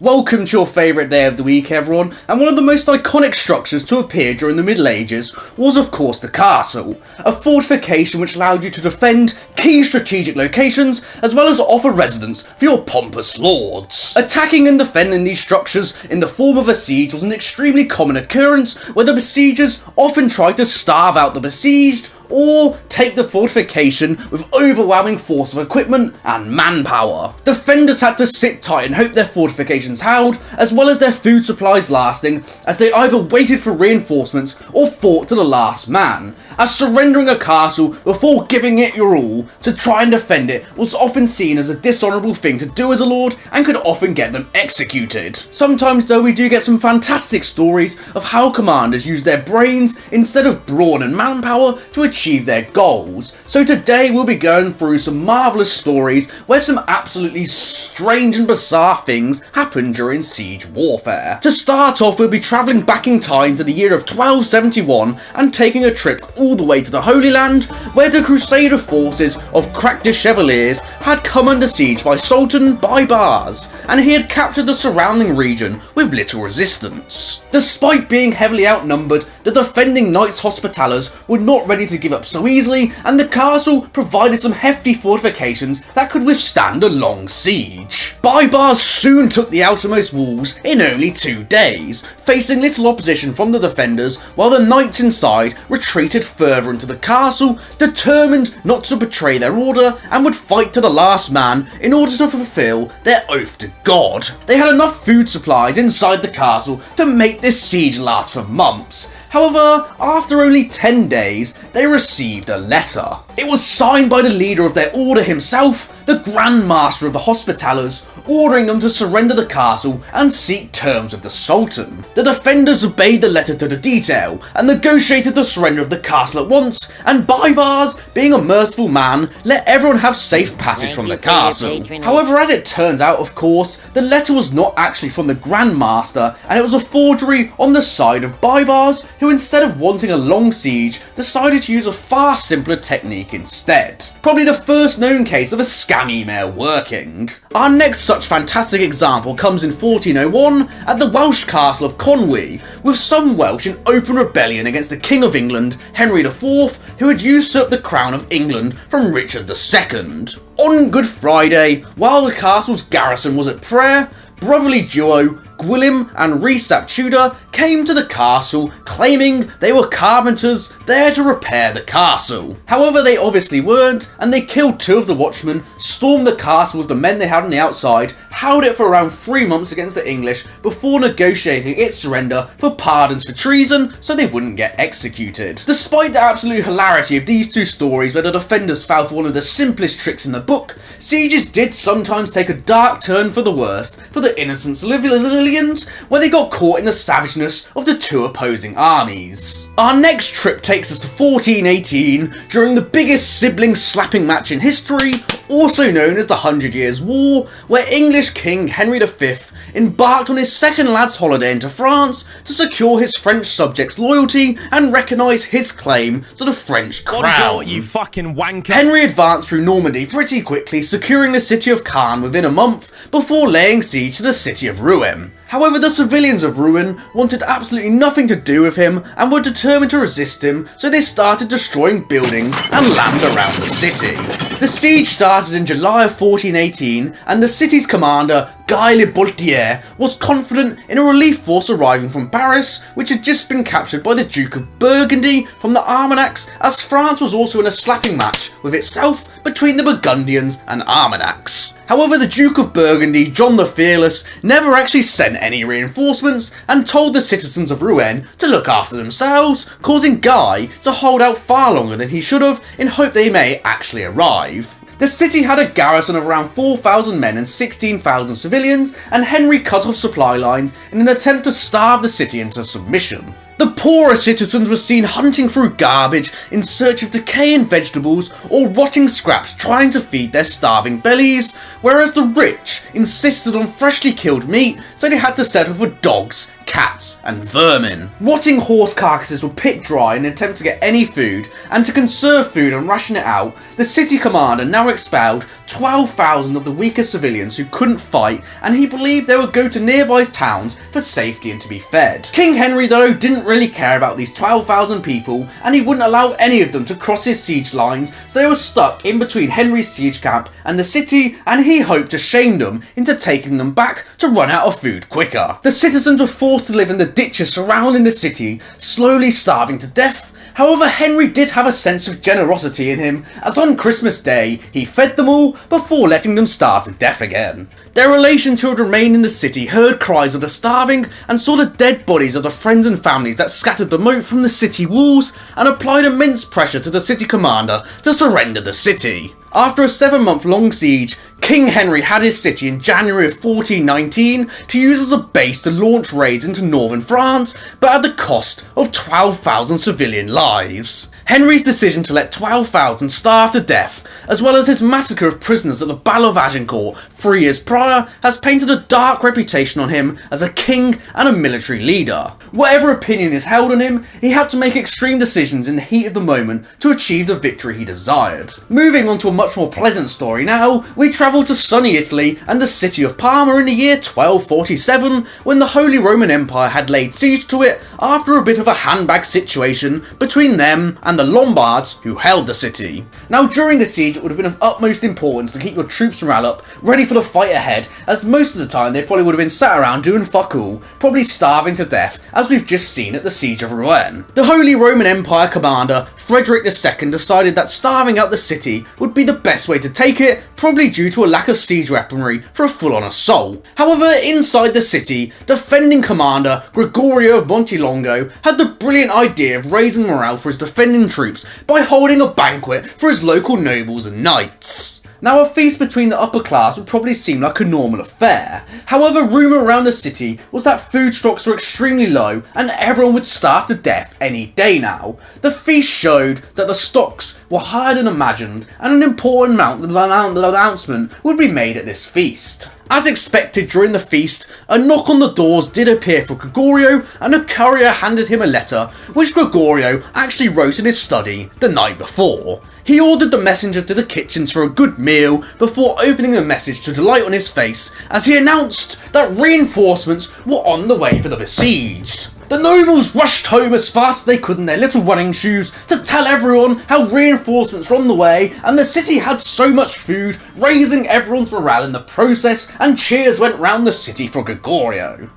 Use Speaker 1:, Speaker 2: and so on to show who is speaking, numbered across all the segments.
Speaker 1: Welcome to your favourite day of the week, everyone, and one of the most iconic structures to appear during the Middle Ages was of course the castle, a fortification which allowed you to defend key strategic locations as well as offer residence for your pompous lords. Attacking and defending these structures in the form of a siege was an extremely common occurrence where the besiegers often tried to starve out the besieged or take the fortification with overwhelming force of equipment and manpower. Defenders had to sit tight and hope their fortifications held, as well as their food supplies lasting, as they either waited for reinforcements or fought to the last man, as surrendering a castle before giving it your all to try and defend it was often seen as a dishonourable thing to do as a lord and could often get them executed. Sometimes though we do get some fantastic stories of how commanders use their brains instead of brawn and manpower to achieve their goals. So today we'll be going through some marvellous stories where some absolutely strange and bizarre things happen during siege warfare. To start off, we'll be travelling back in time to the year of 1271 and taking a trip all the way to the Holy Land, where the Crusader forces of crack chevaliers had come under siege by Sultan Baybars, and he had captured the surrounding region with little resistance. Despite being heavily outnumbered, the defending Knights Hospitallers were not ready to give up so easily, and the castle provided some hefty fortifications that could withstand a long siege. Baybars soon took the outermost walls in only 2 days, facing little opposition from the defenders, while the knights inside retreated further into the castle, determined not to betray their order and would fight to the last man in order to fulfill their oath to God. They had enough food supplies inside the castle to make this siege last for months. However, after only 10 days, they received a letter. It was signed by the leader of their order himself, the Grand Master of the Hospitallers, ordering them to surrender the castle and seek terms with the Sultan. The defenders obeyed the letter to the detail and negotiated the surrender of the castle at once, and Baybars, being a merciful man, let everyone have safe passage from the castle. However, as it turns out, of course, the letter was not actually from the Grand Master, and it was a forgery on the side of Baybars, who instead of wanting a long siege, decided to use a far simpler technique instead. Probably the first known case of a scam email working. Our next such fantastic example comes in 1401 at the Welsh castle of Conwy, with some Welsh in open rebellion against the King of England, Henry IV, who had usurped the crown of England from Richard II. On Good Friday, while the castle's garrison was at prayer, brotherly duo Gwilym and Rhys ap Tudor came to the castle claiming they were carpenters there to repair the castle. However, they obviously weren't, and they killed 2 of the watchmen, stormed the castle with the men they had on the outside, held it for around 3 months against the English before negotiating its surrender for pardons for treason so they wouldn't get executed. Despite the absolute hilarity of these 2 stories where the defenders fell for one of the simplest tricks in the book, sieges did sometimes take a dark turn for the worst for the innocent civilians, where they got caught in the savageness of the 2 opposing armies. Our next trip takes us to 1418 during the biggest sibling slapping match in history, also known as the 100 Years' War, where English King Henry V embarked on his second lad's holiday into France to secure his French subjects' loyalty and recognise his claim to the French crown.
Speaker 2: You fucking wanker.
Speaker 1: Henry advanced through Normandy pretty quickly, securing the city of Caen within a month before laying siege to the city of Rouen. However, the civilians of Rouen wanted absolutely nothing to do with him and were determined to resist him, so they started destroying buildings and land around the city. The siege started in July of 1418, and the city's commander, Guy Le Boltier, was confident in a relief force arriving from Paris, which had just been captured by the Duke of Burgundy from the Armagnacs, as France was also in a slapping match with itself between the Burgundians and Armagnacs. However, the Duke of Burgundy, John the Fearless, never actually sent any reinforcements and told the citizens of Rouen to look after themselves, causing Guy to hold out far longer than he should have in hope they may actually arrive. The city had a garrison of around 4,000 men and 16,000 civilians, and Henry cut off supply lines in an attempt to starve the city into submission. The poorer citizens were seen hunting through garbage in search of decaying vegetables or rotting scraps trying to feed their starving bellies, whereas the rich insisted on freshly killed meat, so they had to settle for dogs, cats and vermin. Rotting horse carcasses were pit dry in an attempt to get any food, and to conserve food and ration it out, the city commander now expelled 12,000 of the weaker civilians who couldn't fight, and he believed they would go to nearby towns for safety and to be fed. King Henry though didn't really care about these 12,000 people, and he wouldn't allow any of them to cross his siege lines, so they were stuck in between Henry's siege camp and the city, and he hoped to shame them into taking them back to run out of food quicker. The citizens were forced to live in the ditches surrounding the city, slowly starving to death. However, Henry did have a sense of generosity in him, as on Christmas Day, he fed them all before letting them starve to death again. Their relations who had remained in the city heard cries of the starving and saw the dead bodies of the friends and families that scattered the moat from the city walls, and applied immense pressure to the city commander to surrender the city. After a 7-month-long siege, King Henry had his city in January of 1419 to use as a base to launch raids into northern France, but at the cost of 12,000 civilian lives. Henry's decision to let 12,000 starve to death, as well as his massacre of prisoners at the Battle of Agincourt 3 years prior, has painted a dark reputation on him as a king and a military leader. Whatever opinion is held on him, he had to make extreme decisions in the heat of the moment to achieve the victory he desired. Moving on to a much more pleasant story now, we travel to sunny Italy and the city of Parma in the year 1247, when the Holy Roman Empire had laid siege to it after a bit of a handbag situation between them and the Lombards who held the city. Now during the siege it would have been of utmost importance to keep your troops morale up, ready for the fight ahead, as most of the time they probably would have been sat around doing fuck all, probably starving to death, as we've just seen at the siege of Rouen. The Holy Roman Empire commander Frederick II decided that starving out the city would be the best way to take it, probably due to a lack of siege weaponry for a full-on assault. However, inside the city, defending commander Gregorio of Montelongo had the brilliant idea of raising morale for his defending troops by holding a banquet for his local nobles and knights. Now, a feast between the upper class would probably seem like a normal affair. However, rumour around the city was that food stocks were extremely low and everyone would starve to death any day now. The feast showed that the stocks were higher than imagined, and an important announcement would be made at this feast. As expected during the feast, a knock on the doors did appear for Gregorio, and a courier handed him a letter, which Gregorio actually wrote in his study the night before. He ordered the messenger to the kitchens for a good meal before opening the message to delight on his face, as he announced that reinforcements were on the way for the besieged. The nobles rushed home as fast as they could in their little running shoes to tell everyone how reinforcements were on the way, and the city had so much food, raising everyone's morale in the process, and cheers went round the city for Gregorio.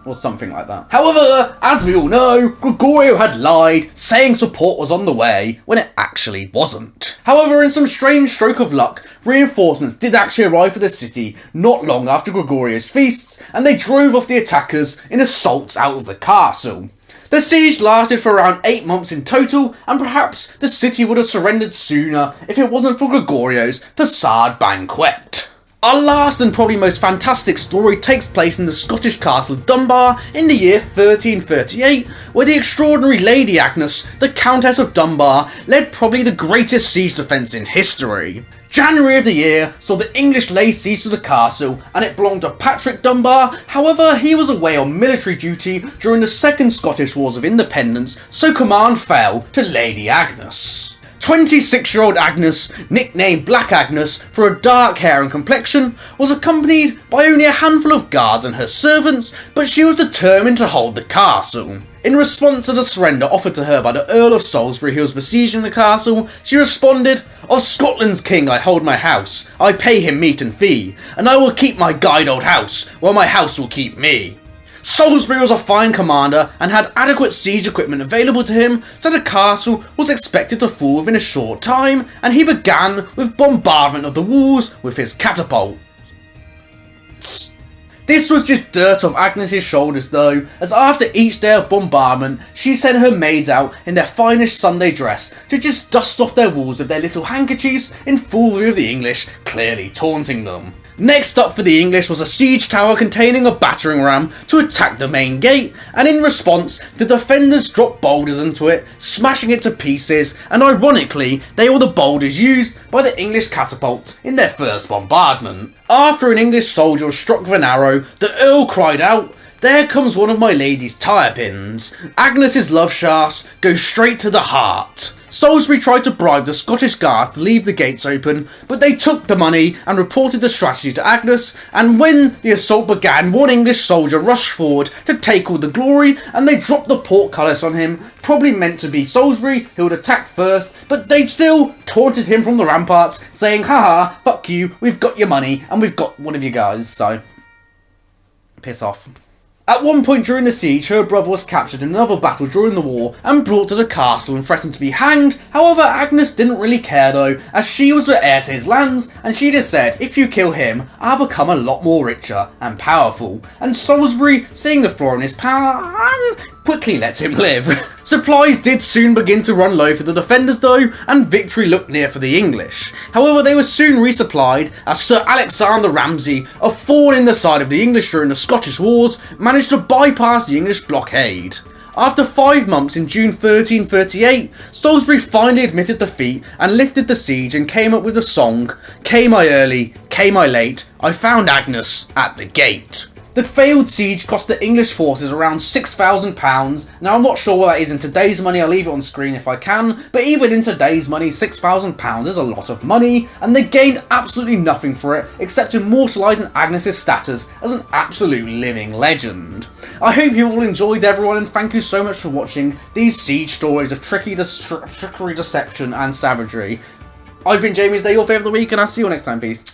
Speaker 1: Or something like that. However, as we all know, Gregorio had lied, saying support was on the way, when it actually wasn't. However, in some strange stroke of luck, reinforcements did actually arrive for the city not long after Gregorio's feasts, and they drove off the attackers in assaults out of the castle. The siege lasted for around 8 months in total, and perhaps the city would have surrendered sooner if it wasn't for Gregorio's facade banquet. Our last and probably most fantastic story takes place in the Scottish castle Dunbar in the year 1338, where the extraordinary Lady Agnes, the Countess of Dunbar, led probably the greatest siege defence in history. January of the year saw the English lay siege to the castle, and it belonged to Patrick Dunbar. However, he was away on military duty during the Second Scottish Wars of Independence, so command fell to Lady Agnes. 26-year-old Agnes, nicknamed Black Agnes for her dark hair and complexion, was accompanied by only a handful of guards and her servants, but she was determined to hold the castle. In response to the surrender offered to her by the Earl of Salisbury, who was besieging the castle, she responded, "Of Scotland's king I hold my house, I pay him meat and fee, and I will keep my guide old house, while my house will keep me." Salisbury was a fine commander and had adequate siege equipment available to him, so the castle was expected to fall within a short time, and he began with bombardment of the walls with his catapult. This was just dirt off Agnes's shoulders though, as after each day of bombardment, she sent her maids out in their finest Sunday dress to just dust off their walls with their little handkerchiefs in full view of the English, clearly taunting them. Next up for the English was a siege tower containing a battering ram to attack the main gate, and in response, the defenders dropped boulders into it, smashing it to pieces, and ironically, they were the boulders used by the English catapults in their first bombardment. After an English soldier was struck with an arrow, the Earl cried out, There comes one of my lady's tyre pins. Agnes's love shafts go straight to the heart. Salisbury tried to bribe the Scottish guards to leave the gates open, but they took the money and reported the strategy to Agnes, and when the assault began, one English soldier rushed forward to take all the glory, and they dropped the portcullis on him, probably meant to be Salisbury, who had attacked first, but they still taunted him from the ramparts, saying, haha, fuck you, we've got your money, and we've got one of you guys, so piss off. At one point during the siege, her brother was captured in another battle during the war and brought to the castle and threatened to be hanged. However, Agnes didn't really care though, as she was the heir to his lands, and she just said, if you kill him, I'll become a lot more richer and powerful. And Salisbury, seeing the flaw in his power, quickly lets him live. Supplies did soon begin to run low for the defenders though, and victory looked near for the English. However, they were soon resupplied as Sir Alexander Ramsay, a thorn in the side of the English during the Scottish Wars, managed to bypass the English blockade. After 5 months in June 1338, Salisbury finally admitted defeat and lifted the siege and came up with the song, Came I early, came I late, I found Agnes at the gate. The failed siege cost the English forces around £6,000. Now I'm not sure what that is in today's money, I'll leave it on screen if I can, but even in today's money, £6,000 is a lot of money, and they gained absolutely nothing for it, except immortalising Agnes's status as an absolute living legend. I hope you all enjoyed, everyone, and thank you so much for watching these siege stories of trickery, deception and savagery. I've been Jamie's Day, your favourite of the week, and I'll see you all next time, peace.